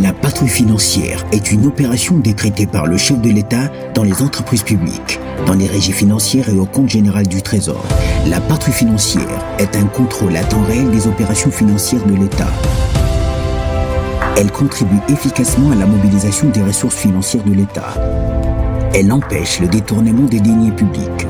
La patrouille financière est une opération décrétée par le chef de l'État dans les entreprises publiques, dans les régies financières et au compte général du Trésor. La patrouille financière est un contrôle à temps réel des opérations financières de l'État. Elle contribue efficacement à la mobilisation des ressources financières de l'État. Elle empêche le détournement des deniers publics.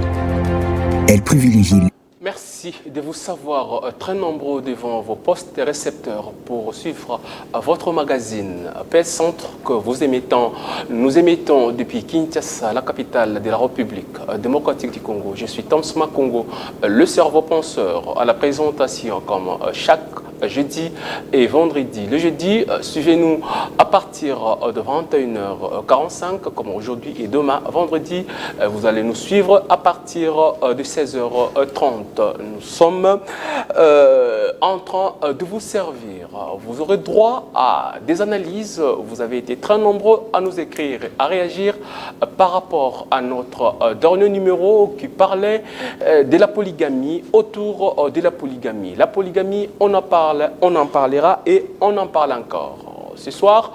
Elle privilégie... Merci de vous savoir très nombreux devant vos postes et récepteurs pour suivre votre magazine PS Centre que vous émettons. Nous émettons depuis Kinshasa, la capitale de la République démocratique du Congo. Je suis Thomas Congo, le cerveau penseur, à la présentation comme chaque jeudi et vendredi. Le jeudi, suivez-nous à partir de 21h45 comme aujourd'hui et demain, vendredi, vous allez nous suivre à partir de 16h30. Nous sommes en train de vous servir. Vous aurez droit à des analyses. Vous avez été très nombreux à nous écrire, à réagir par rapport à notre dernier numéro qui parlait de la polygamie, autour de la polygamie. La polygamie, on en parlera et on en parle encore. Ce soir,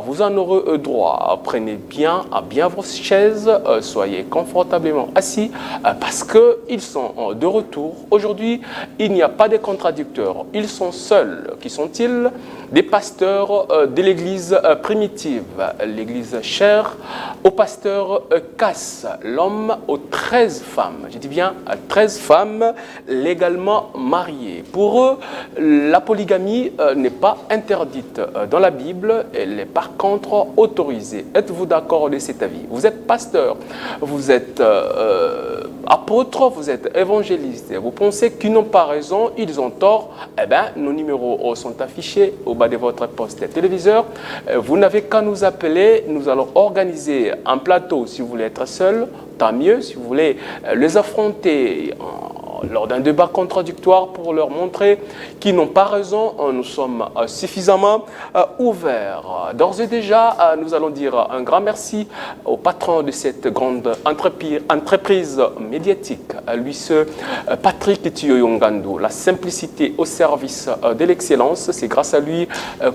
vous en aurez droit. Prenez bien vos chaises, soyez confortablement assis parce qu'ils sont de retour. Aujourd'hui, il n'y a pas de contradicteurs. Ils sont seuls. Qui sont-ils? Des pasteurs de l'église primitive, l'église chère au pasteur Casse, l'homme aux 13 femmes. Je dis bien 13 femmes légalement mariées. Pour eux, la polygamie n'est pas interdite dans la Bible, elle est par contre autorisée. Êtes-vous d'accord de cet avis? Vous êtes pasteur, vous êtes apôtre, vous êtes évangéliste. Vous pensez qu'ils n'ont pas raison, ils ont tort. Eh bien, nos numéros sont affichés au bas de votre poste téléviseur. Vous n'avez qu'à nous appeler. Nous allons organiser un plateau si vous voulez être seul. Tant mieux. Si vous voulez les affronter lors d'un débat contradictoire pour leur montrer qu'ils n'ont pas raison, nous sommes suffisamment ouverts. D'ores et déjà, nous allons dire un grand merci au patron de cette grande entreprise médiatique, lui ce Patrick Tioyongando. La simplicité au service de l'excellence, c'est grâce à lui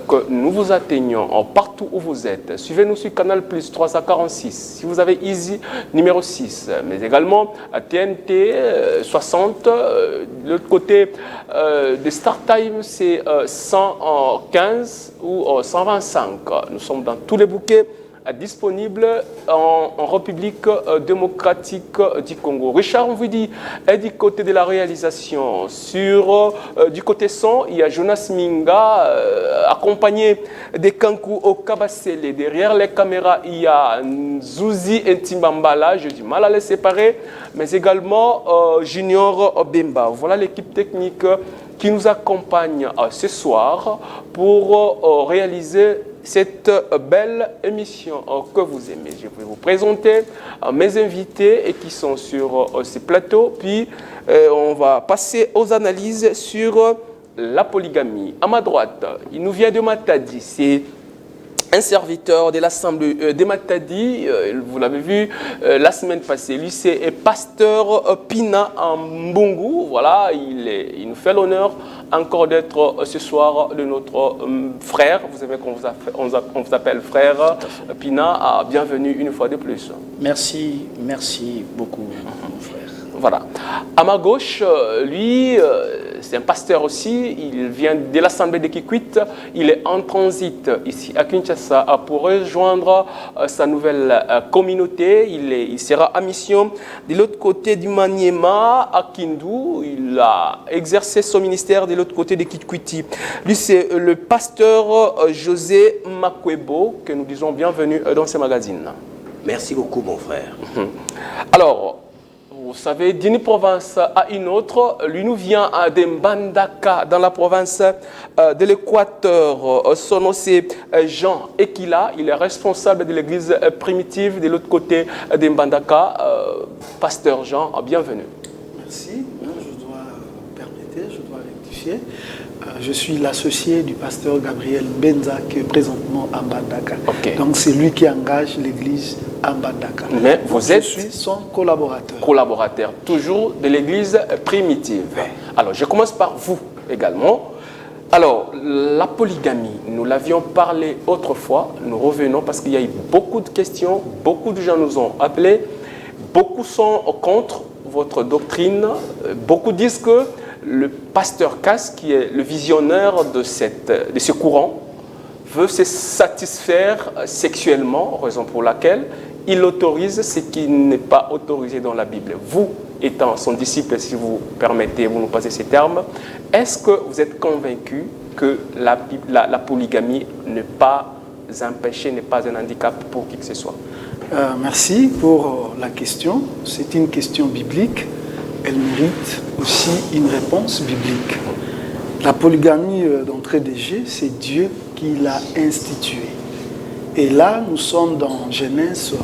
que nous vous atteignons partout où vous êtes. Suivez-nous sur Canal Plus 346, si vous avez Easy numéro 6, mais également à TNT 60. De l'autre côté de Star Time, c'est 115 ou 125. Nous sommes dans tous les bouquets disponibles en République démocratique du Congo. Richard, on vous dit, est du côté de la réalisation. Du côté son, il y a Jonas Minga, accompagné de Kankou au Kabasele. Derrière les caméras, il y a Nzouzi Ntimbambala, j'ai du mal à les séparer, mais également Junior Bemba. Voilà l'équipe technique qui nous accompagne ce soir pour réaliser cette belle émission que vous aimez. Je vais vous présenter mes invités et qui sont sur ce plateau. Puis on va passer aux analyses sur la polygamie. À ma droite, il nous vient de Matadi. C'est un serviteur de l'Assemblée de Matadi, vous l'avez vu la semaine passée. Lui, c'est pasteur Pina Mbungu. Voilà, il nous fait l'honneur encore d'être ce soir de notre frère. Vous savez qu'on vous appelle frère Pina. Bienvenue une fois de plus. Merci beaucoup, mon frère. Voilà. À ma gauche, lui, c'est un pasteur aussi. Il vient de l'Assemblée de Kikwit. Il est en transit ici à Kinshasa pour rejoindre sa nouvelle communauté. Il sera à mission de l'autre côté du Maniema, à Kindu. Il a exercé son ministère de l'autre côté de Kikwiti. Lui, c'est le pasteur José Makwebo, que nous disons bienvenue dans ce magazine. Merci beaucoup, mon frère. Alors, vous savez, d'une province à une autre, lui nous vient de Mbandaka, dans la province de l'Équateur. Son nom c'est Jean Ekila, il est responsable de l'église primitive de l'autre côté de Mbandaka. Pasteur Jean, bienvenue. Merci, je dois rectifier. Je suis l'associé du pasteur Gabriel Benza qui est présentement à Mbandaka. Okay. Donc c'est lui qui engage l'église à Mbandaka. Mais vous êtes... Je suis son collaborateur. Collaborateur, toujours de l'église primitive. Alors je commence par vous également. Alors, la polygamie, nous l'avions parlé autrefois, nous revenons parce qu'il y a eu beaucoup de questions, beaucoup de gens nous ont appelés, beaucoup sont contre votre doctrine, beaucoup disent que le pasteur Cass, qui est le visionnaire de ce courant, veut se satisfaire sexuellement, raison pour laquelle il autorise ce qui n'est pas autorisé dans la Bible. Vous, étant son disciple, si vous permettez, vous nous passez ces termes, est-ce que vous êtes convaincu que la polygamie n'est pas un péché, n'est pas un handicap pour qui que ce soit? Merci pour la question. C'est une question biblique. Elle mérite aussi une réponse biblique. La polygamie, d'entrée de jeu, c'est Dieu qui l'a instituée. Et là, nous sommes dans Genèse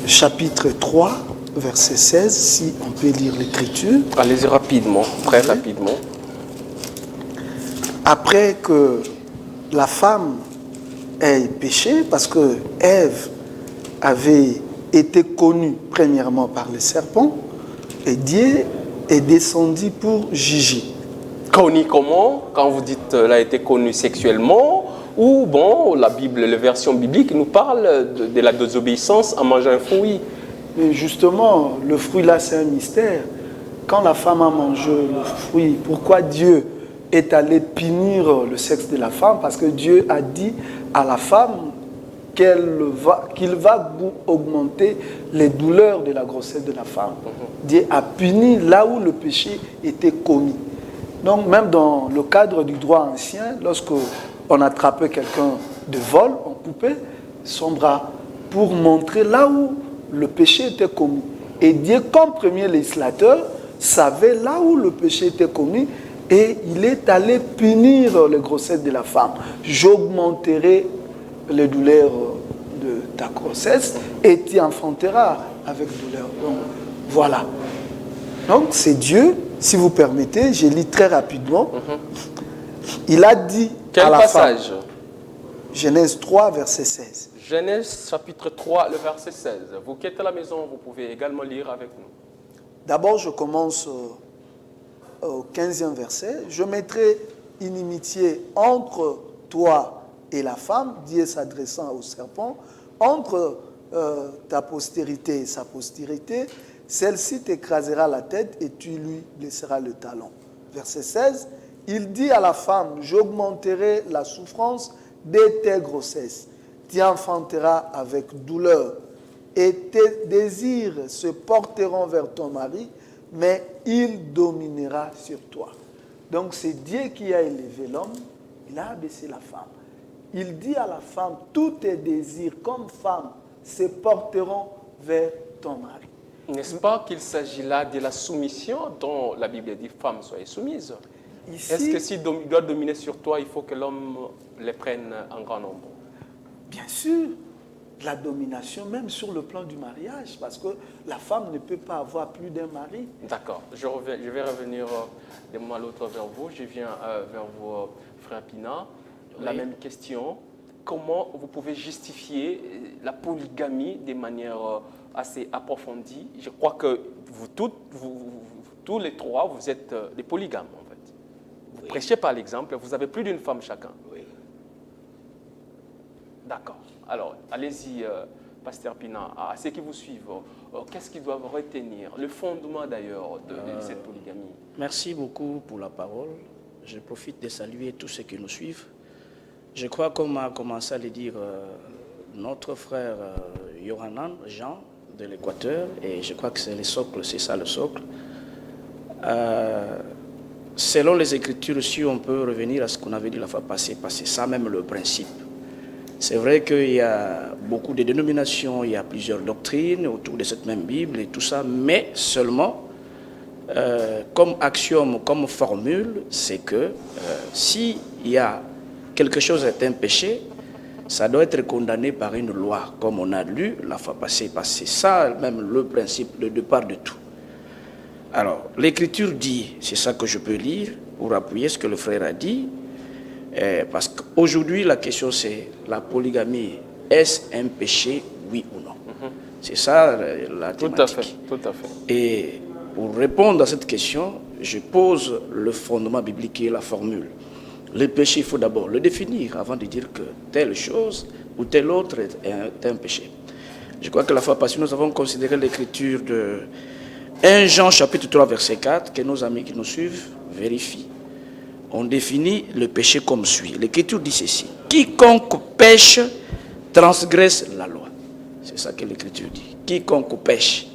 chapitre 3, verset 16, si on peut lire l'Écriture. Allez-y rapidement, très rapidement. Après que la femme ait péché, parce que Ève avait été connue premièrement par le serpent, et Dieu est descendu pour juger. Connu comment? Quand vous dites elle a été connue sexuellement, ou bon, la Bible, la version biblique nous parle de la désobéissance en mangeant un fruit. Mais justement, le fruit là, c'est un mystère. Quand la femme a mangé le fruit, pourquoi Dieu est allé punir le sexe de la femme? Parce que Dieu a dit à la femme qu'il va augmenter les douleurs de la grossesse de la femme. Dieu a puni là où le péché était commis. Donc même dans le cadre du droit ancien, lorsque on attrapait quelqu'un de vol, on coupait son bras pour montrer là où le péché était commis. Et Dieu, comme premier législateur, savait là où le péché était commis et il est allé punir les grossesses de la femme. J'augmenterai les douleurs de ta grossesse et tu enfanteras avec douleur. Donc voilà. Donc c'est Dieu, si vous permettez, je lis très rapidement. Il a dit quel à la passage? femme, Genèse 3, verset 16. Genèse chapitre 3, le verset 16. Vous qui êtes à la maison, vous pouvez également lire avec nous. D'abord, je commence au 15e verset. Je mettrai inimitié entre toi et la femme, Dieu s'adressant au serpent, entre ta postérité et sa postérité, celle-ci t'écrasera la tête et tu lui blesseras le talon. Verset 16, il dit à la femme, j'augmenterai la souffrance de tes grossesses. Tu enfanteras avec douleur et tes désirs se porteront vers ton mari, mais il dominera sur toi. Donc c'est Dieu qui a élevé l'homme, il a abaissé la femme. Il dit à la femme, tous tes désirs comme femme se porteront vers ton mari. N'est-ce pas qu'il s'agit là de la soumission dont la Bible dit femme soyez soumise? Est-ce que s'il doit dominer sur toi, il faut que l'homme les prenne en grand nombre? Bien sûr, la domination même sur le plan du mariage, parce que la femme ne peut pas avoir plus d'un mari. D'accord, je vais revenir d'un moment à l'autre vers vous. Je viens vers vous, frère Pina. La même question. Comment vous pouvez justifier la polygamie de manière assez approfondie? Je crois que vous tous les trois, vous êtes des polygames en fait. Vous prêchez par l'exemple, vous avez plus d'une femme chacun. Oui. D'accord. Alors, allez-y, pasteur Pina, à ceux qui vous suivent, qu'est-ce qu'ils doivent retenir? Le fondement d'ailleurs de cette polygamie. Merci beaucoup pour la parole. Je profite de saluer tous ceux qui nous suivent. Je crois, comme a commencé à le dire notre frère Yohanan, Jean, de l'Équateur, et je crois que c'est le socle, c'est ça le socle. Selon les Écritures, si on peut revenir à ce qu'on avait dit la fois passée, parce que c'est ça même le principe. C'est vrai qu'il y a beaucoup de dénominations, il y a plusieurs doctrines autour de cette même Bible et tout ça, mais seulement, comme axiome, comme formule, c'est que s'il y a quelque chose est un péché, ça doit être condamné par une loi, comme on a lu la fois passée, parce que c'est ça même le principe de départ de tout. Alors, l'Écriture dit, c'est ça que je peux lire pour appuyer ce que le frère a dit, parce qu'aujourd'hui la question c'est la polygamie, est-ce un péché, oui ou non? C'est ça la thématique. Tout à fait. Et pour répondre à cette question, je pose le fondement biblique et la formule. Le péché, il faut d'abord le définir avant de dire que telle chose ou telle autre est un péché. Je crois que la fois passée, nous avons considéré l'écriture de 1 Jean chapitre 3 verset 4, que nos amis qui nous suivent vérifient. On définit le péché comme suit. L'écriture dit ceci: quiconque pêche transgresse la loi. C'est ça que l'écriture dit. Quiconque pêche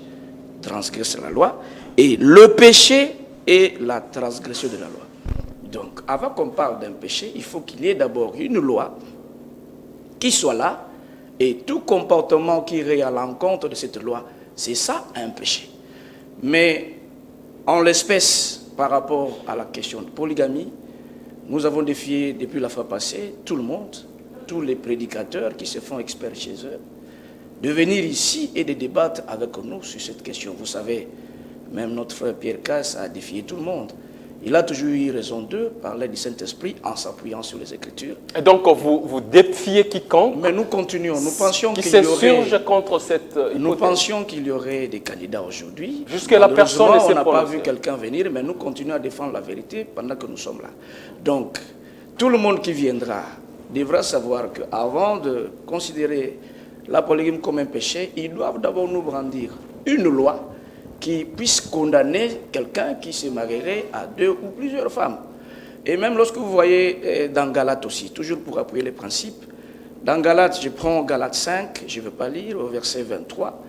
transgresse la loi. Et le péché est la transgression de la loi. Donc, avant qu'on parle d'un péché, il faut qu'il y ait d'abord une loi qui soit là, et tout comportement qui irait à l'encontre de cette loi, c'est ça un péché. Mais en l'espèce, par rapport à la question de polygamie, nous avons défié depuis la fois passée tout le monde, tous les prédicateurs qui se font experts chez eux, de venir ici et de débattre avec nous sur cette question. Vous savez, même notre frère Pierre Casse a défié tout le monde. Il a toujours eu raison d'eux, parler du Saint-Esprit en s'appuyant sur les Écritures. Et donc, vous défiez quiconque. Mais nous continuons. Nous pensions qui qu'il y s'insurge contre cette hypothèse. Nous pensions qu'il y aurait des candidats aujourd'hui. Jusque la personne ne s'est pas. On n'a pas vu prononcée. quelqu'un venir, mais nous continuons à défendre la vérité pendant que nous sommes là. Donc, tout le monde qui viendra devra savoir qu'avant de considérer la polygamie comme un péché, ils doivent d'abord nous brandir une loi qui puisse condamner quelqu'un qui se marierait à 2 ou plusieurs femmes. Et même lorsque vous voyez dans Galates aussi, toujours pour appuyer les principes, dans Galates, je prends Galates 5, je ne vais pas lire, au verset 23,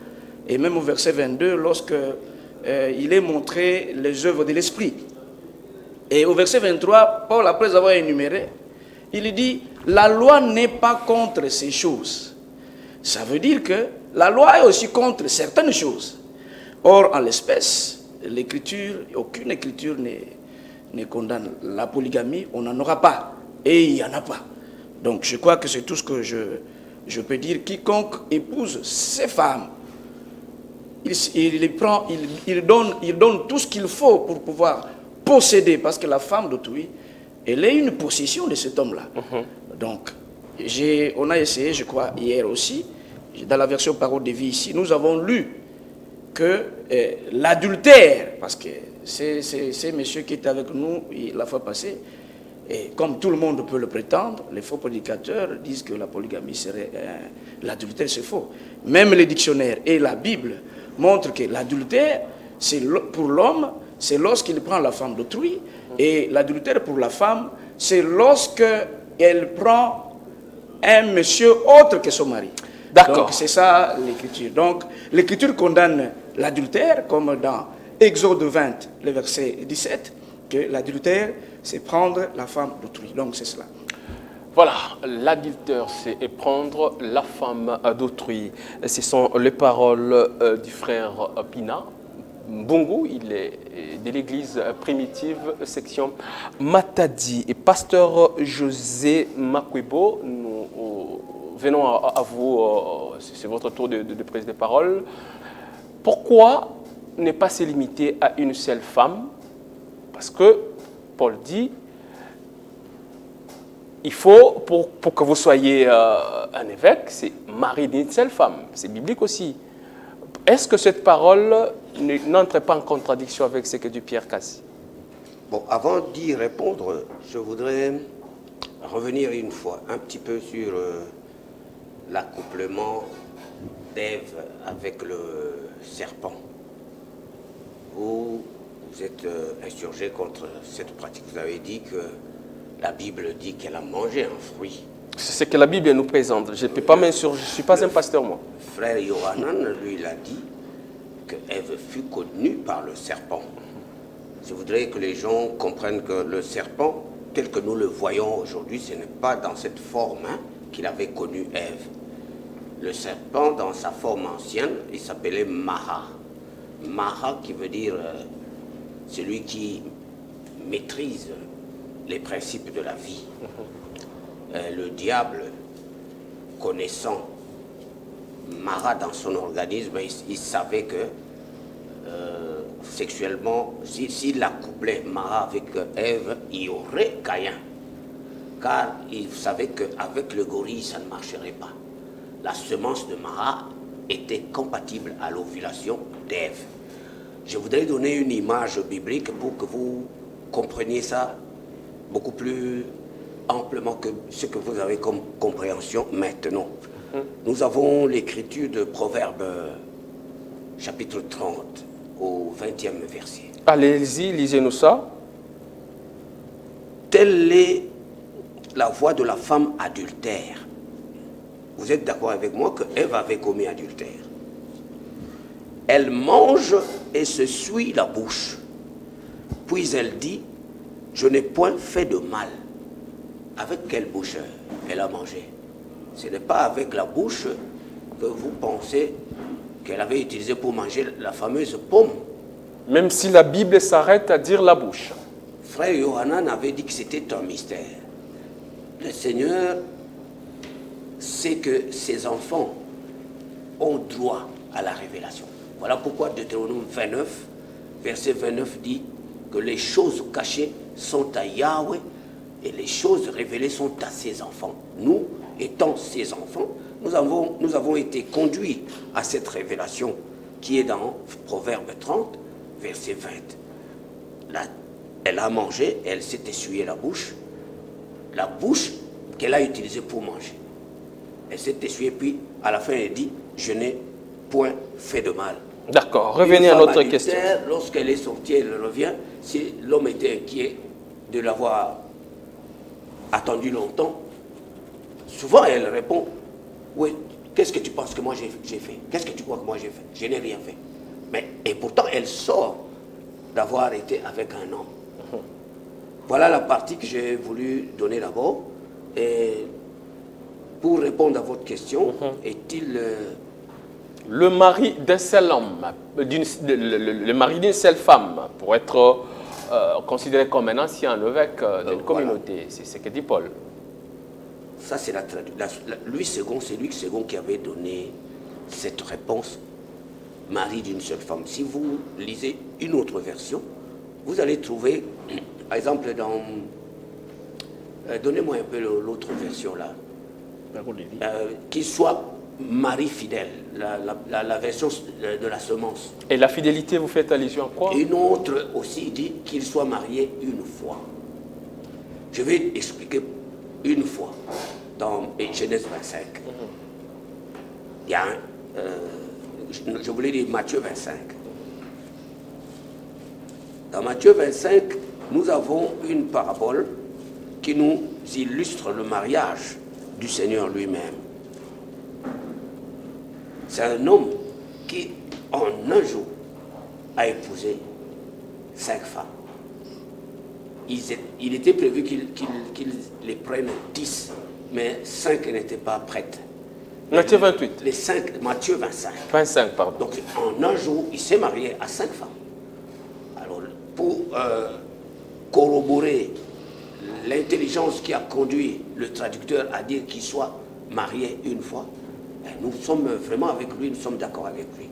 et même au verset 22, lorsque il est montré les œuvres de l'esprit. Et au verset 23, Paul, après avoir énuméré, il dit, la loi n'est pas contre ces choses. Ça veut dire que la loi est aussi contre certaines choses. Or, en l'espèce, l'écriture, aucune écriture ne condamne la polygamie, on n'en aura pas. Et il n'y en a pas. Donc, je crois que c'est tout ce que je peux dire. Quiconque épouse ces femmes, il donne tout ce qu'il faut pour pouvoir posséder, parce que la femme d'autrui, elle est une possession de cet homme-là. Donc, on a essayé, je crois, hier aussi, dans la version Parole de vie ici, nous avons lu que l'adultère, parce que c'est monsieur qui était avec nous la fois passée, et comme tout le monde peut le prétendre, les faux prédicateurs disent que la polygamie serait... l'adultère, c'est faux. Même les dictionnaires et la Bible montrent que l'adultère, pour l'homme, c'est lorsqu'il prend la femme d'autrui, et l'adultère pour la femme, c'est lorsqu'elle prend un monsieur autre que son mari. D'accord. Donc c'est ça l'écriture. Donc l'écriture condamne l'adultère, comme dans Exode 20, le verset 17, que l'adultère, c'est prendre la femme d'autrui. Donc c'est cela. Voilà, l'adultère, c'est prendre la femme d'autrui. Ce sont les paroles du frère Pina Mbungu, il est de l'église primitive, section Matadi. Et pasteur José Makwebo, nous venons à vous, c'est votre tour de prise de parole. Pourquoi ne pas se limiter à une seule femme? Parce que Paul dit, il faut, pour que vous soyez un évêque, c'est marier d'une seule femme. C'est biblique aussi. Est-ce que cette parole n'entre pas en contradiction avec ce que dit Pierre Cassi? Bon, avant d'y répondre, je voudrais revenir une fois un petit peu sur l'accouplement d'Ève avec le serpent. Vous êtes insurgé contre cette pratique. Vous avez dit que la Bible dit qu'elle a mangé un fruit. C'est ce que la Bible nous présente. Je ne peux pas m'insurger, je ne suis pas un pasteur, moi. Frère Yohanan, lui, il a dit que Ève fut connue par le serpent. Je voudrais que les gens comprennent que le serpent, tel que nous le voyons aujourd'hui, ce n'est pas dans cette forme qu'il avait connu Ève. Le serpent, dans sa forme ancienne, il s'appelait Maha. Maha qui veut dire celui qui maîtrise les principes de la vie. Le diable, connaissant Mara dans son organisme, il savait que sexuellement, s'il accouplait Mara avec Ève, il y aurait Caïn. Car il savait qu'avec le gorille, ça ne marcherait pas. La semence de Mara était compatible à l'ovulation d'Ève. je voudrais donner une image biblique pour que vous compreniez ça beaucoup plus amplement que ce que vous avez comme compréhension maintenant. Nous avons l'écriture de Proverbes, chapitre 30, au 20e verset. Allez-y, lisez-nous ça. Telle est la voie de la femme adultère. Vous êtes d'accord avec moi que Ève avait commis adultère. Elle mange et se suit la bouche. Puis elle dit, je n'ai point fait de mal. Avec quelle bouche elle a mangé? Ce n'est pas avec la bouche que vous pensez qu'elle avait utilisé pour manger la fameuse pomme. Même si la Bible s'arrête à dire la bouche. Frère Yohanan avait dit que c'était un mystère. Le Seigneur sait que ses enfants ont droit à la révélation. Voilà pourquoi Deutéronome 29, verset 29 dit que les choses cachées sont à Yahweh et les choses révélées sont à ses enfants. Nous, étant ses enfants, nous avons été conduits à cette révélation qui est dans Proverbe 30, verset 20. Là, elle a mangé, elle s'est essuyé la bouche qu'elle a utilisée pour manger. Elle s'est essuyée, puis à la fin elle dit, je n'ai point fait de mal. D'accord, revenez à notre question. Lorsqu'elle est sortie, elle revient, si l'homme était inquiet de l'avoir attendu longtemps, souvent elle répond, oui, qu'est-ce que tu penses que moi j'ai fait? Qu'est-ce que tu crois que moi j'ai fait? Je n'ai rien fait. Et pourtant elle sort d'avoir été avec un homme. Voilà la partie que j'ai voulu donner d'abord. Et pour répondre à votre question, est-il... Le mari d'un seul homme, le mari d'une seule femme, pour être considéré comme un ancien évêque d'une communauté, c'est ce que dit Paul. Ça, c'est la traduction. Louis II, c'est Louis II qui avait donné cette réponse, mari d'une seule femme. Si vous lisez une autre version, vous allez trouver, par exemple, dans... donnez-moi un peu l'autre version là. Qu'il soit mari fidèle, la version de la semence. Et la fidélité, vous faites allusion à quoi? Une autre aussi dit qu'il soit marié une fois. Je vais expliquer une fois dans Genèse 25. Il y a je voulais dire Matthieu 25. Dans Matthieu 25, nous avons une parabole qui nous illustre le mariage du Seigneur lui-même. C'est un homme qui, en un jour, a épousé 5 femmes. Il était prévu qu'il les prenne 10, mais 5 n'étaient pas prêtes. Matthieu 28. Les 5, Matthieu 25. 25, pardon. Donc, en un jour, il s'est marié à 5 femmes. Alors, pour corroborer l'intelligence qui a conduit le traducteur à dire qu'il soit marié une fois, nous sommes vraiment avec lui, nous sommes d'accord avec lui.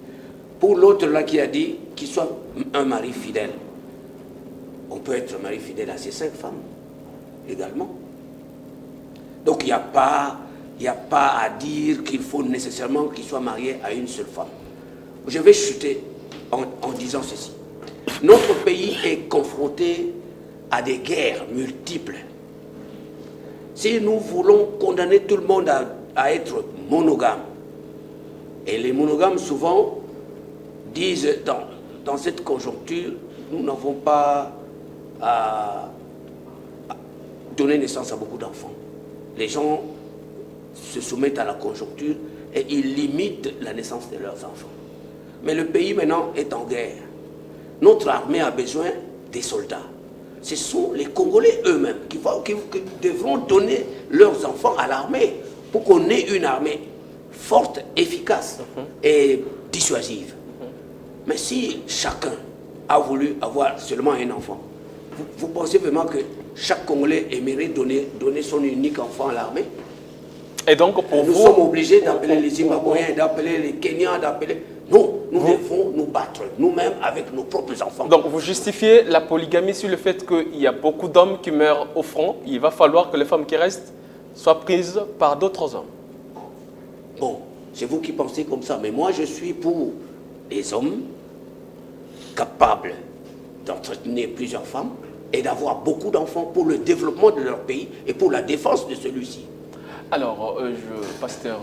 Pour l'autre là qui a dit qu'il soit un mari fidèle, on peut être mari fidèle à ses 5 femmes également. Donc il n'y a pas à dire qu'il faut nécessairement qu'il soit marié à une seule femme. Je vais chuter en disant ceci. Notre pays est confronté à des guerres multiples. Si nous voulons condamner tout le monde à être monogame, et les monogames souvent disent dans cette conjoncture, nous n'avons pas à donner naissance à beaucoup d'enfants. Les gens se soumettent à la conjoncture et ils limitent la naissance de leurs enfants. Mais le pays maintenant est en guerre. Notre armée a besoin des soldats. Ce sont les Congolais eux-mêmes qui devront donner leurs enfants à l'armée pour qu'on ait une armée forte, efficace et dissuasive. Mais si chacun a voulu avoir seulement un enfant, vous pensez vraiment que chaque Congolais aimerait donner son unique enfant à l'armée? Et donc, pour nous vous... sommes obligés d'appeler les Zimbabwéens, d'appeler les Kenyans, d'appeler... Non, nous devons nous battre nous-mêmes avec nos propres enfants. Donc, vous justifiez la polygamie sur le fait qu'il y a beaucoup d'hommes qui meurent au front. Il va falloir que les femmes qui restent soient prises par d'autres hommes. Bon, c'est vous qui pensez comme ça, mais moi je suis pour les hommes capables d'entretenir plusieurs femmes et d'avoir beaucoup d'enfants pour le développement de leur pays et pour la défense de celui-ci. Alors, pasteur,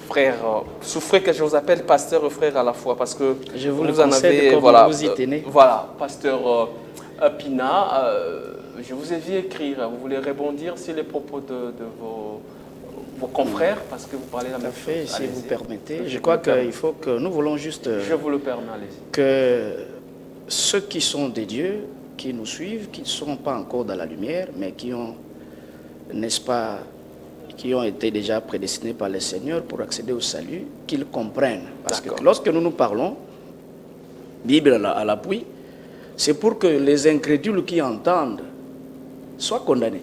frère, souffrez que je vous appelle pasteur et frère à la fois, parce que je vous le en concède avez, comme voilà, vous y tenez. Voilà, pasteur Pina, je vous ai vu écrire, vous voulez rebondir sur les propos de vos confrères, parce que vous parlez la même chose. Tout à fait, si vous permettez. Je crois qu'il faut que nous voulons juste je vous le permets, allez-y. Que ceux qui sont des dieux, qui nous suivent, qui ne sont pas encore dans la lumière, mais qui ont, n'est-ce pas, qui ont été déjà prédestinés par le Seigneur pour accéder au salut, qu'ils comprennent. Parce que lorsque nous parlons, Bible à l'appui, c'est pour que les incrédules qui entendent soient condamnés.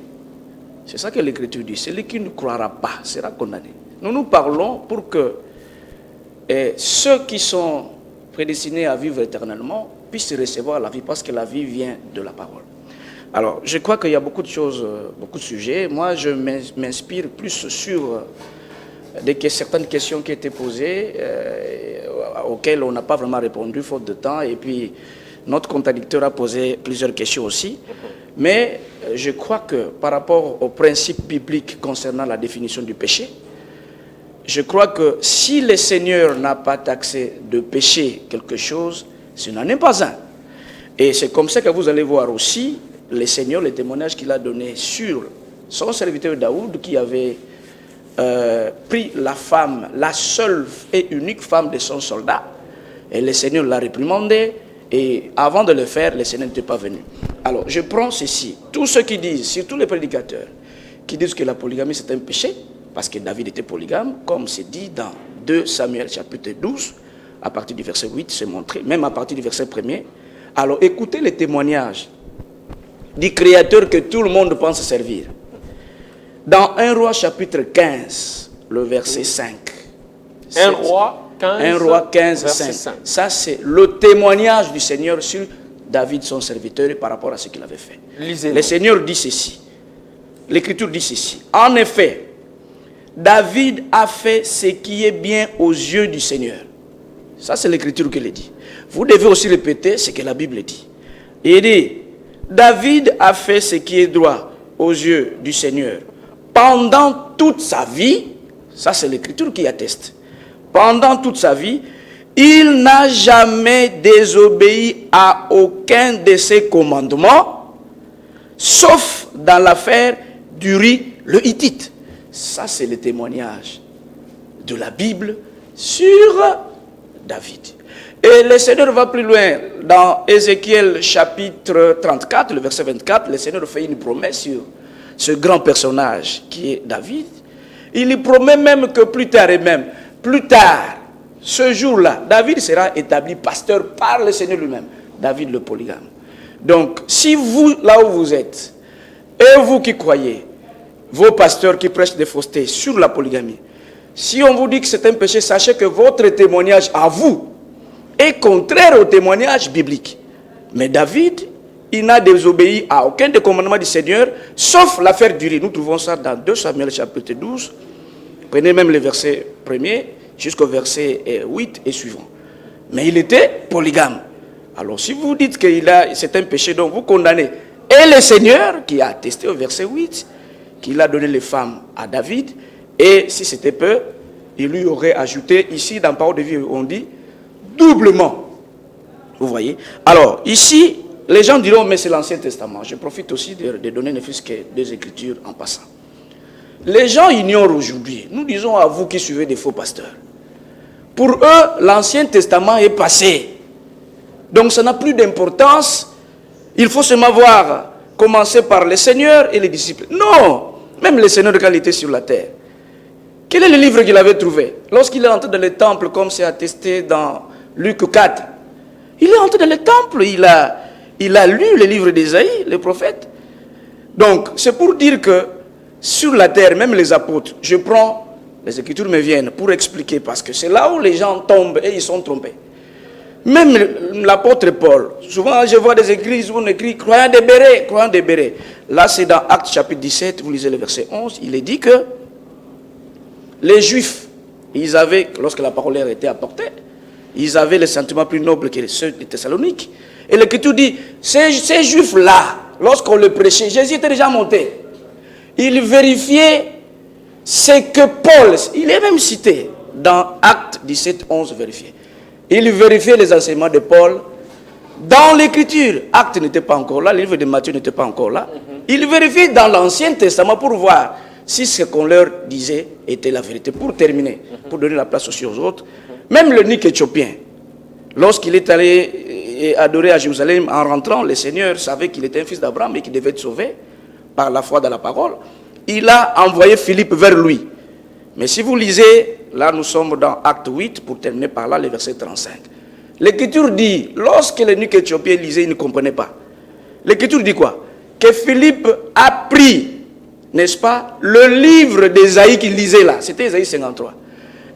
C'est ça que l'Écriture dit. Celui qui ne croira pas sera condamné. Nous parlons pour que ceux qui sont prédestinés à vivre éternellement puissent recevoir la vie, parce que la vie vient de la parole. Alors, je crois qu'il y a beaucoup de choses, beaucoup de sujets. Moi, je m'inspire plus sur certaines questions qui étaient posées, auxquelles on n'a pas vraiment répondu, faute de temps. Et puis, notre contradicteur a posé plusieurs questions aussi. Mais je crois que par rapport au principe biblique concernant la définition du péché, je crois que si le Seigneur n'a pas taxé de péché quelque chose, ce n'en est pas un. Et c'est comme ça que vous allez voir aussi le Seigneur, le témoignage qu'il a donné sur son serviteur Daoud, qui avait pris la femme, la seule et unique femme de son soldat. Et le Seigneur l'a réprimandé. Et avant de le faire, le Seigneur n'était pas venu. Alors, je prends ceci. Tous ceux qui disent, surtout les prédicateurs, qui disent que la polygamie c'est un péché, parce que David était polygame, comme c'est dit dans 2 Samuel chapitre 12, à partir du verset 8, c'est montré, même à partir du verset 1er. Alors, écoutez les témoignages du Créateur que tout le monde pense servir. Dans 1 Roi chapitre 15, le verset 5. 1 Roi 15, 1 Roi 15, 5. Ça, c'est le témoignage du Seigneur sur David, son serviteur, par rapport à ce qu'il avait fait. Le Seigneur dit ceci. L'Écriture dit ceci. En effet, David a fait ce qui est bien aux yeux du Seigneur. Ça, c'est l'Écriture qui le dit. Vous devez aussi répéter ce que la Bible dit. Il dit, David a fait ce qui est droit aux yeux du Seigneur pendant toute sa vie. Ça, c'est l'Écriture qui atteste. Pendant toute sa vie, il n'a jamais désobéi à aucun de ses commandements, sauf dans l'affaire d'Uri le Hittite. Ça, c'est le témoignage de la Bible sur David. Et le Seigneur va plus loin. Dans Ézéchiel chapitre 34, le verset 24, le Seigneur fait une promesse sur ce grand personnage qui est David. Il lui promet même que plus tard, ce jour-là, David sera établi pasteur par le Seigneur lui-même. David le polygame. Donc, si vous, là où vous êtes, et vous qui croyez, vos pasteurs qui prêchent des faussetés sur la polygamie, si on vous dit que c'est un péché, sachez que votre témoignage à vous est contraire au témoignage biblique. Mais David, il n'a désobéi à aucun des commandements du Seigneur, sauf l'affaire d'Uri. Nous trouvons ça dans 2 Samuel chapitre 12. Prenez même le verset 1er jusqu'au verset 8 et suivant. Mais il était polygame. Alors si vous dites que c'est un péché, donc vous condamnez. Et le Seigneur qui a attesté au verset 8, qu'il a donné les femmes à David, et si c'était peu, il lui aurait ajouté, ici dans Parole de vie, on dit, doublement. Vous voyez? Alors, ici, les gens diront, mais c'est l'Ancien Testament. Je profite aussi de donner ne fût-ce que des Écritures en passant. Les gens ignorent aujourd'hui, nous disons à vous qui suivez des faux pasteurs, pour eux, l'Ancien Testament est passé. Donc ça n'a plus d'importance. Il faut seulement voir, commencer par le Seigneur et les disciples. Non, même le Seigneur quand il était sur la terre. Quel est le livre qu'il avait trouvé? Lorsqu'il est entré dans le temple, comme c'est attesté dans Luc 4, il est entré dans le temple, il a lu le livre d'Ésaïe, le prophète. Donc, c'est pour dire que sur la terre, même les apôtres, je prends, les Écritures me viennent pour expliquer, parce que c'est là où les gens tombent et ils sont trompés. Même l'apôtre Paul, souvent je vois des églises où on écrit croyant des bérets, croyant des bérets. Là, c'est dans Actes chapitre 17, vous lisez le verset 11, il est dit que les Juifs, ils avaient, lorsque la parole leur était apportée, Ils avaient les sentiments plus nobles que ceux des Thessaloniques. Et l'Écriture dit, ces Juifs-là, lorsqu'on le prêchait, Jésus était déjà monté. Il vérifiait ce que Paul, il est même cité dans Actes 17, 11, vérifié. Il vérifiait les enseignements de Paul dans l'Écriture. Actes n'était pas encore là, le livre de Matthieu n'était pas encore là. Il vérifiait dans l'Ancien Testament pour voir si ce qu'on leur disait était la vérité. Pour terminer, pour donner la place aussi aux autres, même le Nique éthiopien, lorsqu'il est allé adorer à Jérusalem, en rentrant, le Seigneur savait qu'il était un fils d'Abraham et qu'il devait être sauvé par la foi dans la parole. Il a envoyé Philippe vers lui. Mais si vous lisez, là nous sommes dans Acte 8, pour terminer par là, le verset 35. L'Écriture dit, lorsque le Nique éthiopien lisait, il ne comprenait pas. L'Écriture dit quoi? Que Philippe a pris, n'est-ce pas, le livre d'Ésaïe qu'il lisait là. C'était Ésaïe 53.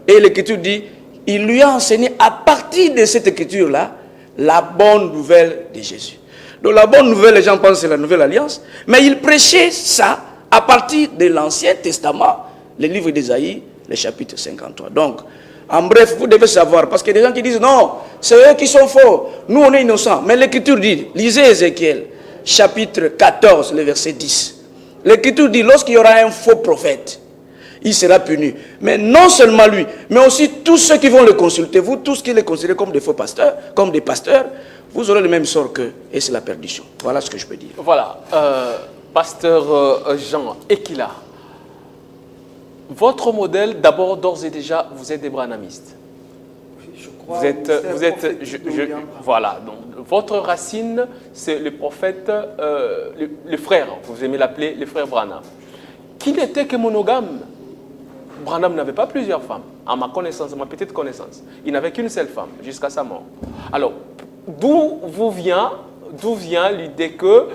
Et l'Écriture dit, il lui a enseigné à partir de cette écriture-là, la bonne nouvelle de Jésus. Donc la bonne nouvelle, les gens pensent que c'est la nouvelle alliance, mais il prêchait ça à partir de l'Ancien Testament, le livre d'Ésaïe, le chapitre 53. Donc, en bref, vous devez savoir, parce qu'il y a des gens qui disent, non, c'est eux qui sont faux, nous on est innocents. Mais l'Écriture dit, lisez Ézéchiel, chapitre 14, le verset 10. L'Écriture dit, lorsqu'il y aura un faux prophète, il sera puni. Mais non seulement lui, mais aussi tous ceux qui vont le consulter, vous tous qui les considérez comme des faux pasteurs, comme des pasteurs, vous aurez le même sort qu'eux, et c'est la perdition. Voilà ce que je peux dire. Voilà, pasteur Jean Ekila, votre modèle, d'abord, d'ores et déjà, vous êtes des branhamistes. Je crois Vous êtes voilà, donc votre racine, c'est le prophète, le frère, vous aimez l'appeler le frère Branham. Qui n'était que monogame. Branham n'avait pas plusieurs femmes, à ma connaissance, à ma petite connaissance. Il n'avait qu'une seule femme, jusqu'à sa mort. Alors, d'où vient l'idée que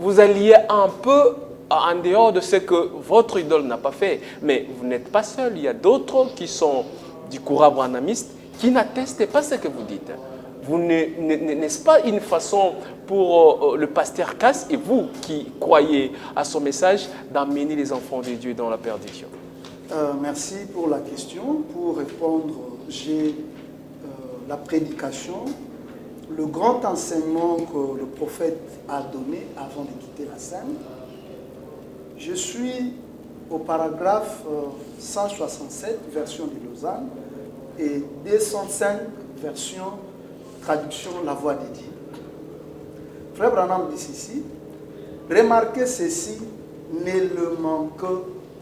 vous alliez un peu en dehors de ce que votre idole n'a pas fait. Mais vous n'êtes pas seul, il y a d'autres qui sont du courant branhamiste qui n'attestent pas ce que vous dites. N'est-ce pas une façon pour le pasteur Cass et vous qui croyez à son message d'amener les enfants de Dieu dans la perdition? Merci pour la question. Pour répondre, j'ai la prédication, le grand enseignement que le prophète a donné avant de quitter la scène. Je suis au paragraphe 167, version de Lausanne, et 205, version traduction La Voix de Dieu. Frère Branham dit ceci, remarquez ceci, ne le manque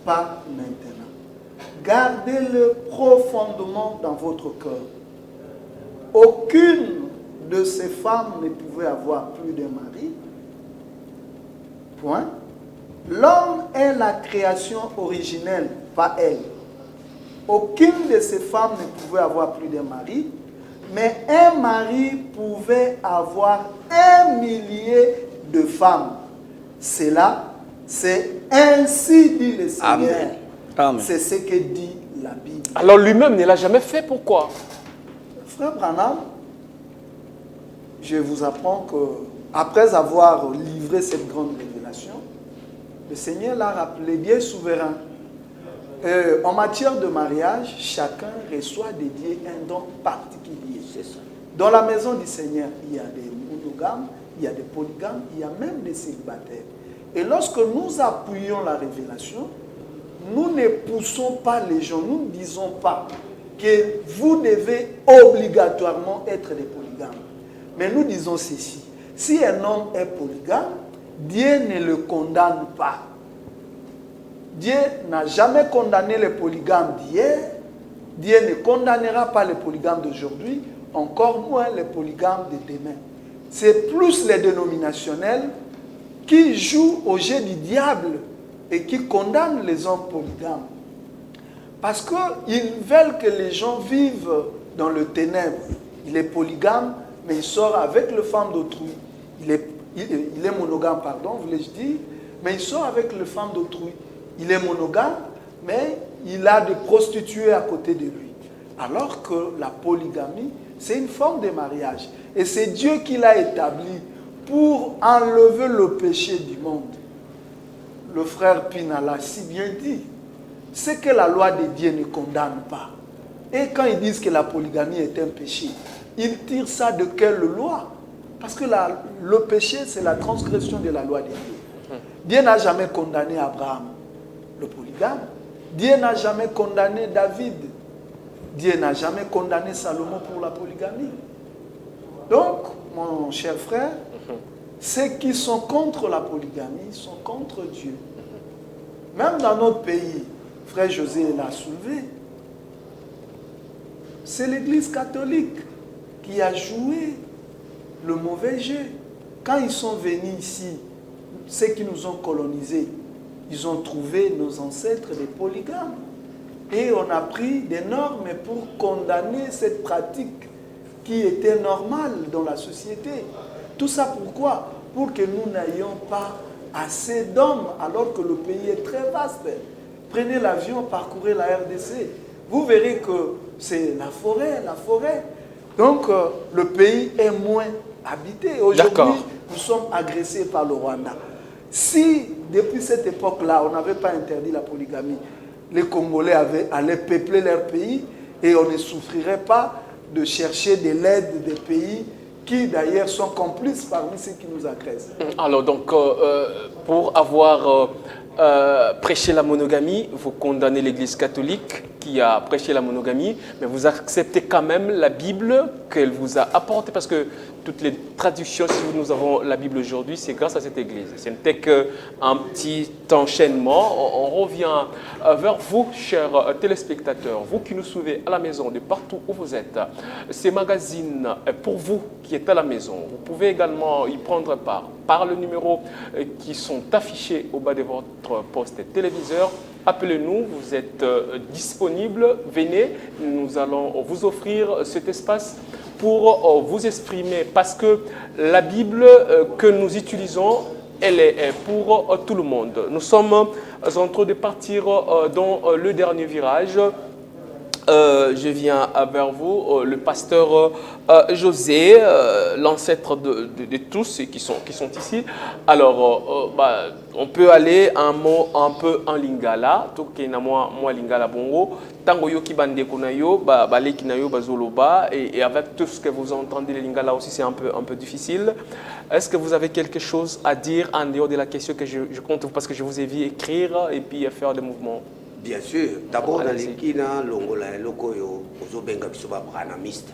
pas maintenant. Gardez-le profondément dans votre cœur. Aucune de ces femmes ne pouvait avoir plus d'un mari. Point. L'homme est la création originelle, pas elle. Aucune de ces femmes ne pouvait avoir plus d'un mari, mais un mari pouvait avoir 1 millier de femmes. Cela, c'est ainsi dit le Seigneur. Amen. C'est ce que dit la Bible. Alors lui-même ne l'a jamais fait, pourquoi? Frère Branham, je vous apprends que après avoir livré cette grande révélation, le Seigneur l'a rappelé bien souverain. En matière de mariage, chacun reçoit de Dieu un don particulier. C'est ça. Dans la maison du Seigneur, il y a des monogames, il y a des polygames, il y a même des célibataires. Et lorsque nous appuyons la révélation, nous ne poussons pas les gens, nous ne disons pas que vous devez obligatoirement être des polygames. Mais nous disons ceci, si un homme est polygame, Dieu ne le condamne pas. Dieu n'a jamais condamné les polygames d'hier, Dieu ne condamnera pas les polygames d'aujourd'hui, encore moins les polygames de demain. C'est plus les dénominationnels qui jouent au jeu du diable et qui condamnent les hommes polygames. Parce qu'ils veulent que les gens vivent dans le ténèbre. Il est polygame, mais il sort avec les femmes d'autrui. Il est monogame, pardon, voulais-je dire, mais il sort avec les femmes d'autrui. Il est monogame, mais il a des prostituées à côté de lui. Alors que la polygamie, c'est une forme de mariage. Et c'est Dieu qui l'a établi pour enlever le péché du monde. Le frère Pina l'a si bien dit. C'est que la loi de Dieu ne condamne pas. Et quand ils disent que la polygamie est un péché, ils tirent ça de quelle loi? Parce que le péché, c'est la transgression de la loi de Dieu. Dieu n'a jamais condamné Abraham, le polygame. Dieu n'a jamais condamné David. Dieu n'a jamais condamné Salomon pour la polygamie. Donc, mon cher frère, ceux qui sont contre la polygamie sont contre Dieu. Même dans notre pays, frère José l'a soulevé, c'est l'Église catholique qui a joué le mauvais jeu. Quand ils sont venus ici, ceux qui nous ont colonisés, ils ont trouvé nos ancêtres des polygames. Et on a pris des normes pour condamner cette pratique qui était normale dans la société. Tout ça pourquoi? Pour que nous n'ayons pas assez d'hommes alors que le pays est très vaste. Prenez l'avion, parcourez la RDC. Vous verrez que c'est la forêt. Donc le pays est moins habité. Aujourd'hui, nous sommes agressés par le Rwanda. Si depuis cette époque-là, on n'avait pas interdit la polygamie, les Congolais allaient peupler leur pays et on ne souffrirait pas de chercher de l'aide des pays qui d'ailleurs sont complices parmi ceux qui nous agressent. Alors donc, pour avoir prêché la monogamie, vous condamnez l'Église catholique qui a prêché la monogamie, mais vous acceptez quand même la Bible qu'elle vous a apportée, parce que toutes les traductions, si nous avons la Bible aujourd'hui, c'est grâce à cette Église. Ce n'était qu'un petit enchaînement. On revient vers vous, chers téléspectateurs, vous qui nous suivez à la maison, de partout où vous êtes. Ces magazines, pour vous qui êtes à la maison, vous pouvez également y prendre part par le numéro qui sont affichés au bas de votre poste téléviseur. Appelez-nous, vous êtes disponible, venez, nous allons vous offrir cet espace pour vous exprimer, parce que la Bible que nous utilisons, elle est pour tout le monde. Nous sommes en train de partir dans le dernier virage. Je viens vers vous, le pasteur José, l'ancêtre de tous ceux qui sont ici. Alors, on peut aller un mot un peu en lingala, moi lingala bongo, tango yo ki bande kunayo, balé kinayo bazoloba, et avec tout ce que vous entendez les lingala aussi, c'est un peu difficile. Est-ce que vous avez quelque chose à dire en dehors de la question que je compte, parce que je vous ai vu écrire et puis faire des mouvements? Bien sûr. D'abord, dans les Kina, l'ongola loko yo, ozo benga biso ba branamiste.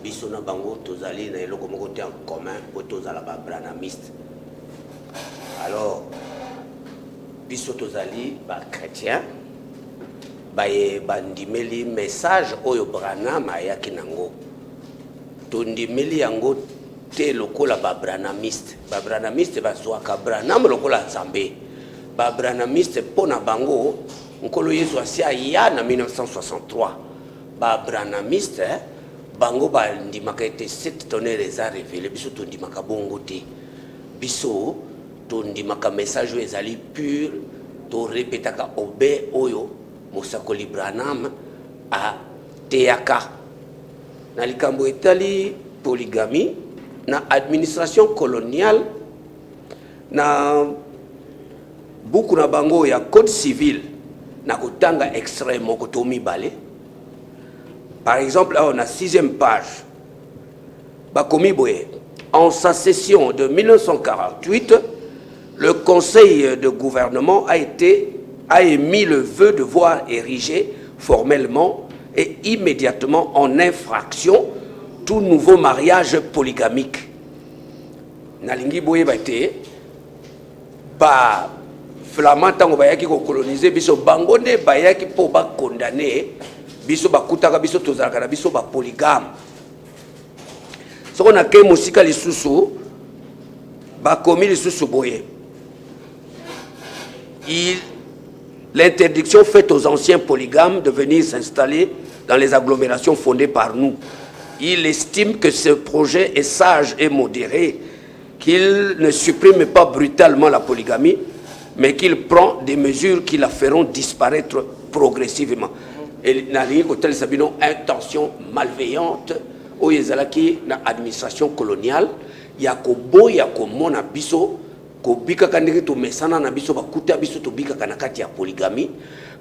Biso na bango tozali na loko moko te en commun, po tozala ba branamiste. Alors, biso tozali ba chrétien, bandimeli message oyo Branham ayaki nango. Tondimeli yango te lokola ba branamiste. Ba branamiste bazwaka Branham lokola Nzambe. Ba branamiste pona bango Nkolo Yesu asia ya na 1963. Ba branamiste bango ba ndimaka ete cette tonnerre les a révélé biso tondimaka bongo te. Biso tondimaka message ezali pur, to répétaka obe oyo mosakoli Branham a teyaka. Na likambo etali polygamie na administration coloniale na beaucoup na bango ya code civil na kotanga extrait moko to mibale. Par exemple, là on a 6e page. Bakomi boye. En sa session de 1948, le conseil de gouvernement a émis le vœu de voir ériger formellement et immédiatement en infraction tout nouveau mariage polygamique. Nalingi boye bate ba flamand tango bayaki ko coloniser biso bango nde bayaki po ba condamner biso bakutaka biso tozalaka na biso ba polygame. Soko na ke musika lisusu bakomi lisusu boye. L'interdiction faite aux anciens polygames de venir s'installer dans les agglomérations fondées par nous. Il estime que ce projet est sage et modéré, qu'il ne supprime pas brutalement la polygamie, mais qu'il prend des mesures qui la feront disparaître progressivement. Et n'a rien qu'au sabino intention malveillante au yezalaki na administration coloniale yakobo yakomona biso ko bika kandiki to mesana na biso bakuta biso to bika kana kati ya polygamie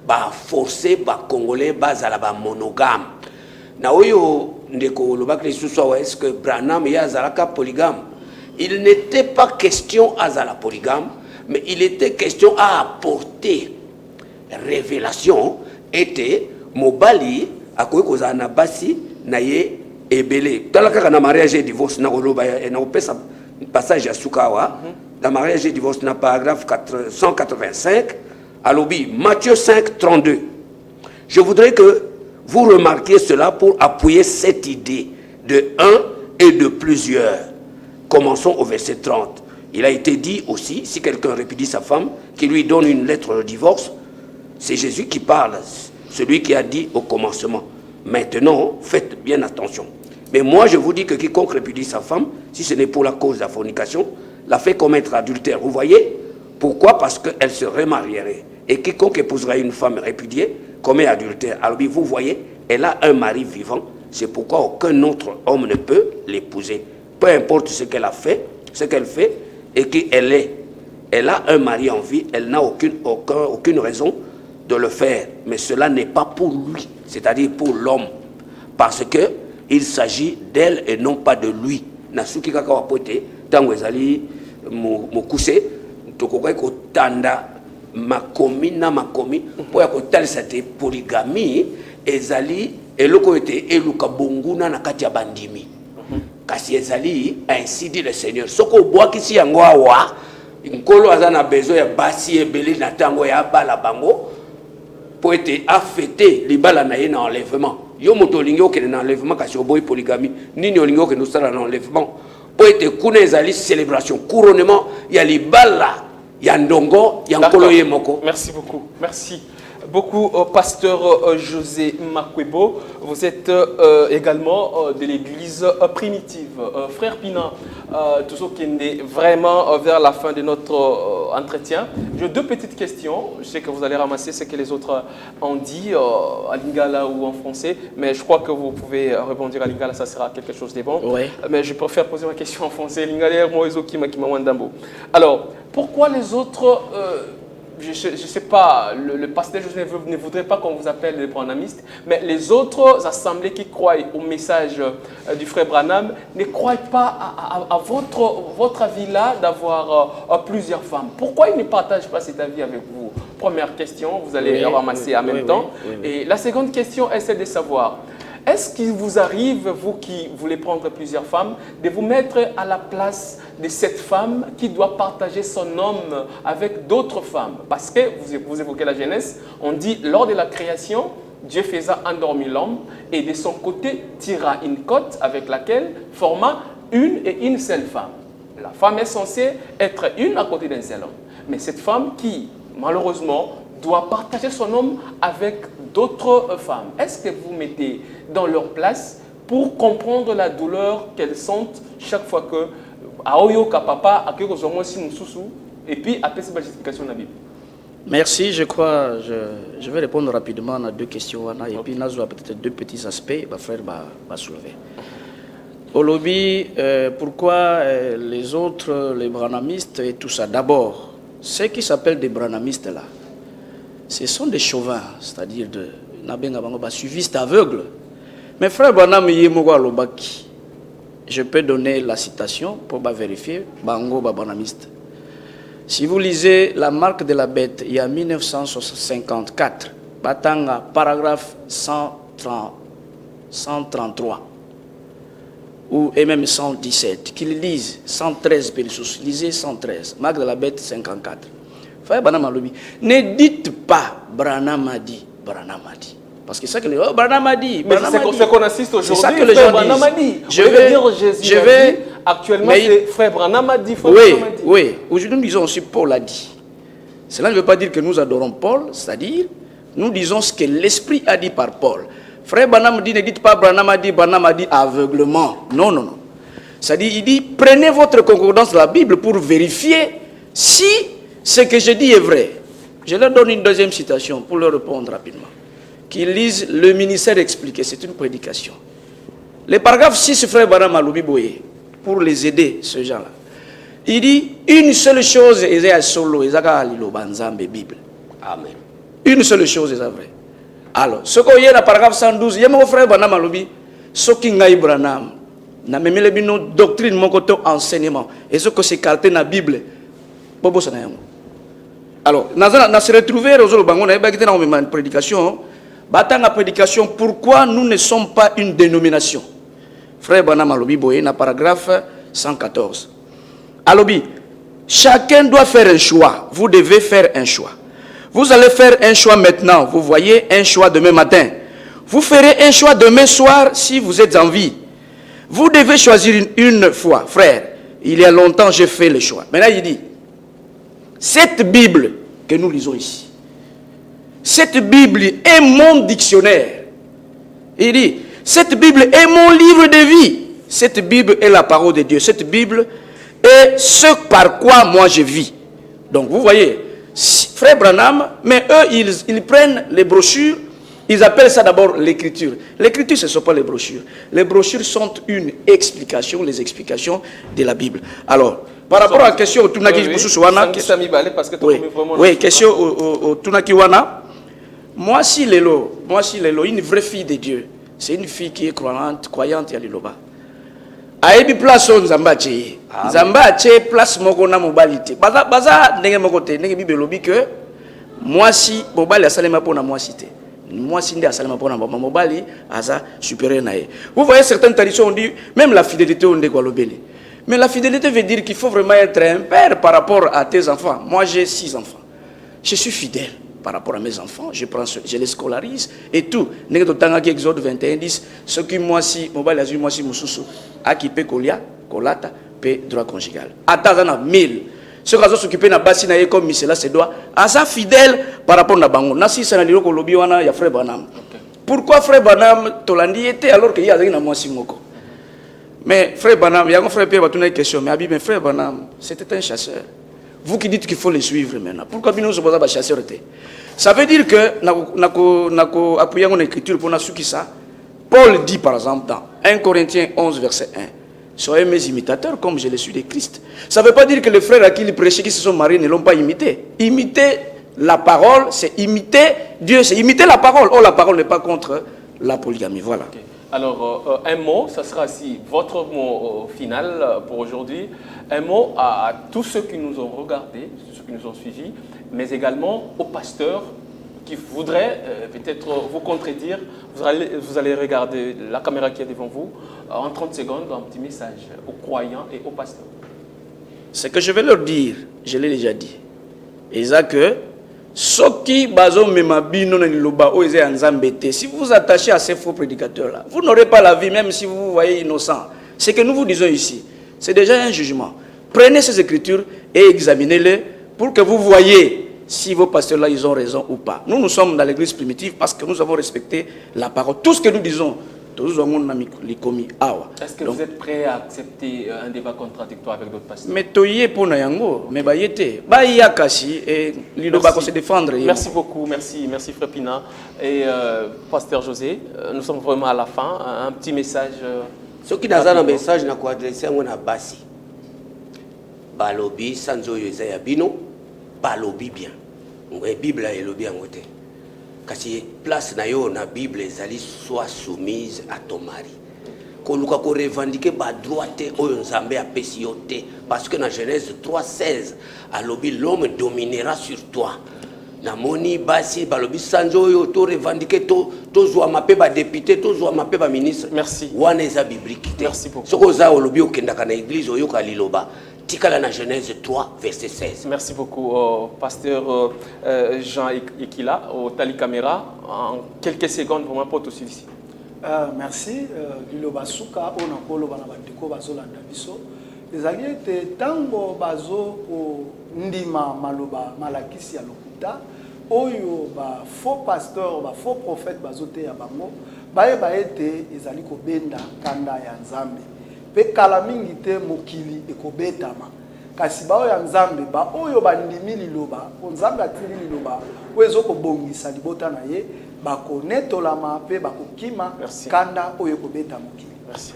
ba forcer ba congolais bazala ba monogame na oyo ndeko lobakle suswa est-ce que Branham ya zalaka polygame? Il n'était pas question à la polygame, mais il était question à apporter révélation était mobali akoy kozana basi na ye ebele talaka na mariage et divorce na koloba na opesa passage à Sukawa dans mariage et divorce na paragraphe 185 à l'obi Matthieu 5 32. Je voudrais que vous remarquiez cela pour appuyer cette idée de un et de plusieurs. Commençons au verset 30. Il a été dit aussi, si quelqu'un répudie sa femme, qui lui donne une lettre de divorce, c'est Jésus qui parle, celui qui a dit au commencement. Maintenant, faites bien attention. Mais moi, je vous dis que quiconque répudie sa femme, si ce n'est pour la cause de la fornication, la fait commettre adultère. Vous voyez? Pourquoi? Parce qu'elle se remarierait. Et quiconque épousera une femme répudiée commet adultère. Alors, vous voyez, elle a un mari vivant. C'est pourquoi aucun autre homme ne peut l'épouser. Peu importe ce qu'elle a fait, ce qu'elle fait, et qu'elle est. Elle a un mari en vie, elle n'a aucune raison de le faire. Mais cela n'est pas pour lui, c'est-à-dire pour l'homme. Parce qu'il s'agit d'elle et non pas de lui. Nasuki kaka wapote, tango ezali mokuse, tokokai kotanda makomi na makomi, po ya kotalisa te polygamie, ezali eloko ete eluka bonguna na kati ya bandimi. Kasi ezali, ainsi dit le Seigneur. Soko bois kisi yango awa, nkolo azana besoin ya basi ebele na tango ya bala bango, po ete afete libala na ye na enlèvement. Yo moto olingi okende na enlèvement kasi oboyi polygamie. Nini olingi okende osala na enlèvement. Po ete kuna ezali célébration, couronnement ya libala ya ndongo ya nkolo ye moko. Merci beaucoup. Merci beaucoup, pasteur José Makwebo. Vous êtes également de l'église primitive. Frère Pina, toujours qui est vraiment vers la fin de notre entretien. J'ai deux petites questions. Je sais que vous allez ramasser ce que les autres ont dit à lingala ou en français, mais je crois que vous pouvez rebondir à lingala, ça sera quelque chose de bon. Ouais. Mais je préfère poser ma question en français. Lingala, moi, alors, pourquoi les autres... je ne sais pas, le pasteur José ne voudrait pas qu'on vous appelle les branhamistes, mais les autres assemblées qui croient au message du frère Branham ne croient pas à votre avis-là d'avoir plusieurs femmes. Pourquoi ils ne partagent pas cet avis avec vous? Première question, vous allez ramasser en même temps. Et la seconde question est celle de savoir, est-ce qu'il vous arrive, vous qui voulez prendre plusieurs femmes, de vous mettre à la place de cette femme qui doit partager son homme avec d'autres femmes? Parce que, vous évoquez la Genèse, on dit, lors de la création, Dieu faisait endormir l'homme et de son côté tira une côte avec laquelle forma une et une seule femme. La femme est censée être une à côté d'un seul homme. Mais cette femme qui, malheureusement, doit partager son homme avec d'autres femmes. Est-ce que vous mettez dans leur place pour comprendre la douleur qu'elles sentent chaque fois que Aoyoka papa a quelque chose et puis après cette justification de la Bible? Merci, je crois, je vais répondre rapidement à deux questions et puis Nazo a peut-être deux petits aspects, ma frère va soulever. Au lobby, pourquoi les autres, les branhamistes et tout ça? D'abord, ceux qui s'appellent des branhamistes là, ce sont des chauvins, c'est-à-dire de suivistes aveugles. Mais frère Branham Lobaki, je peux donner la citation pour vérifier, Bango Branhamiste. Si vous lisez la marque de la bête, il y a 1954, Batanga, paragraphe 133, ou et même 117, qu'ils lisent 113, lisez 113, marque de la bête 54. Frère Branham Alobi, ne dites pas Branham a dit, Branham a dit. Parce que c'est ça que Branham a dit. Mais c'est ce qu'on assiste aujourd'hui. C'est ça que les gens Branham a dit. Je vais actuellement, c'est frère Branham a dit. Oui. Aujourd'hui, nous disons aussi Paul a dit. Cela ne veut pas dire que nous adorons Paul, c'est-à-dire, nous disons ce que l'Esprit a dit par Paul. Frère Branham dit, ne dites pas Branham a dit aveuglement. Non. C'est-à-dire, il dit, prenez votre concordance de la Bible pour vérifier si ce que je dis est vrai. Je leur donne une deuxième citation pour leur répondre rapidement. Qu'ils lisent le ministère expliqué, c'est une prédication. Le paragraphe 6, frère Branham Aloubi Boye, pour les aider, ce gens-là. Il dit, une seule chose est à solo, Bible. Amen. une seule chose est vraie. Alors, ce qu'il y a dans le paragraphe 112, il y a mon frère Branham Alobi, ce qui est Branham, na même les doctrine, mon côté enseignement, et ce que c'est carté dans la Bible, bobo ça n'a. Alors, on se retrouvé aux Bango, on a une prédication, la prédication, pourquoi nous ne sommes pas une dénomination. Frère Branham Alobi, boye, dans le paragraphe 114. Alobi, chacun doit faire un choix. Vous devez faire un choix. Vous allez faire un choix maintenant. Vous voyez, un choix demain matin. Vous ferez un choix demain soir si vous êtes en vie. Vous devez choisir une fois. Frère, il y a longtemps, j'ai fait le choix. Maintenant, il dit, cette Bible que nous lisons ici, cette Bible est mon dictionnaire. Il dit, cette Bible est mon livre de vie. Cette Bible est la parole de Dieu. Cette Bible est ce par quoi moi je vis. Donc vous voyez, frère Branham, mais eux, ils prennent les brochures, ils appellent ça d'abord l'écriture. L'écriture, ce ne sont pas les brochures. Les brochures sont une explication, les explications de la Bible. Alors, par rapport à la question au Tunaki Wana, question au Tunaki Wana, moi si Lelo, une vraie fille de Dieu, c'est une fille qui est croyante à Liloba. Aebi place on Zambache. Zambache place moko na mobilité. Baza ndenge moko te, ndenge Bible lobi que moi si mobali asalema pona moi cité. Moi si ndé asalema pona mobali aza supérieur na ye. Vous voyez certaines traditions on dit même la fidélité on dit quoi lobeli. Mais la fidélité veut dire qu'il faut vraiment être un père par rapport à tes enfants. Moi j'ai 6 enfants. Je suis fidèle par rapport à mes enfants, je les scolarise et tout. N'est-ce pas que Exode 21 10, ce qui moi si mobile azul moi si mususu a qui peut colia colata paie droit conjugal. Atazana 1000. Ce qui s'occuper na basi na comme cela se doit à sa fidèle par rapport na bango. Na si ça na liro ko lobi wana ya frère Branham. Pourquoi frère Branham tolandi était alors qu'il y a na moi si moko. Mais frère Branham, il y a un frère Pierre batuna une question mais abi mais frère Branham, c'était un chasseur. Vous qui dites qu'il faut les suivre maintenant. Pourquoi nous sommes pas chasseurs? Ça veut dire que nous appuyons en écriture pour nous ça. Paul dit par exemple dans 1 Corinthiens 11 verset 1, soyez mes imitateurs comme je le suis de Christ. Ça ne veut pas dire que les frères à qui il prêchait qui se sont mariés ne l'ont pas imité. Imiter la parole, c'est imiter Dieu, c'est imiter la parole. Oh, la parole n'est pas contre la polygamie. Voilà. Okay. Alors, un mot, ça sera aussi votre mot final pour aujourd'hui. Un mot à tous ceux qui nous ont regardés, ceux qui nous ont suivis, mais également aux pasteurs qui voudraient peut-être vous contredire. Vous allez regarder la caméra qui est devant vous. En 30 secondes, un petit message aux croyants et aux pasteurs. Ce que je vais leur dire, je l'ai déjà dit. Et ça que si vous vous attachez à ces faux prédicateurs-là, vous n'aurez pas la vie, même si vous vous voyez innocent. Ce que nous vous disons ici, c'est déjà un jugement. Prenez ces écritures et examinez-les pour que vous voyez si vos pasteurs-là, ils ont raison ou pas. Nous sommes dans l'église primitive parce que nous avons respecté la parole. Tout ce que nous disons, est-ce que vous êtes prêt à accepter un débat contradictoire avec d'autres pasteurs? Merci beaucoup, merci Frère Pina. Et Pasteur José, nous sommes vraiment à la fin. Un petit message. Ce qui n'a pas un message, n'a pas adressé à mon abassi. Balobi, Sanzo Yosaya Bino, Balobi bien. La Bible est le bien côté. Kasi place na yo na Bible ezali soit soumise à ton mari. Koluka ko revendiquer ba droite oyo Nzambe apesi yo te parce que dans Genèse 3:16 alobi l'homme dominera sur toi. Na moni basi balobi sanjo yo to revendiquer to zwa mape ba député to zwa mape ba ministre. Merci. Wana eza biblique te. Merci beaucoup. Soko za olobi okendaka na église oyo ka liloba. Tikala na Genèse 3 verset 16. Merci beaucoup pasteur Jean Ekila au Tali Caméra. En quelques secondes vraiment pour tout ici. Merci liloba suka ona koloba na bandeko bazolanda biso. Ezali ete tango bazo ko ndima maloba malakisi ya lokuta oyo ba faux pasteur ba faux prophète bazote ya bango bayeba ete ezali ko benda kanda ya Nzambe. Pe kala mingi te mokili ekobetama kasi bao ya Nzambe ba oyo bandimi liloba po Nzambe atili liloba oyo kobongisa libota na ye bakonetolama pe bakokima kanda oyo ekobeta mokili. Merci.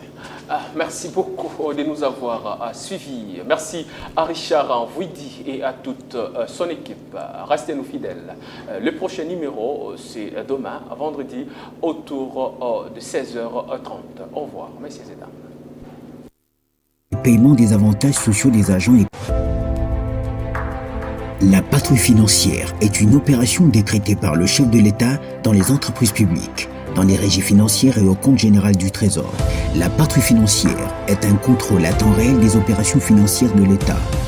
Merci beaucoup de nous avoir suivis. Merci à Richard Vouidi et à toute son équipe. Restez-nous fidèles. Le prochain numéro, c'est demain, vendredi, autour de 16h30. Au revoir, messieurs et dames. Paiement des avantages sociaux des agents et... La patrouille financière est une opération décrétée par le chef de l'État dans les entreprises publiques, dans les régies financières et au compte général du Trésor. La patrouille financière est un contrôle à temps réel des opérations financières de l'État.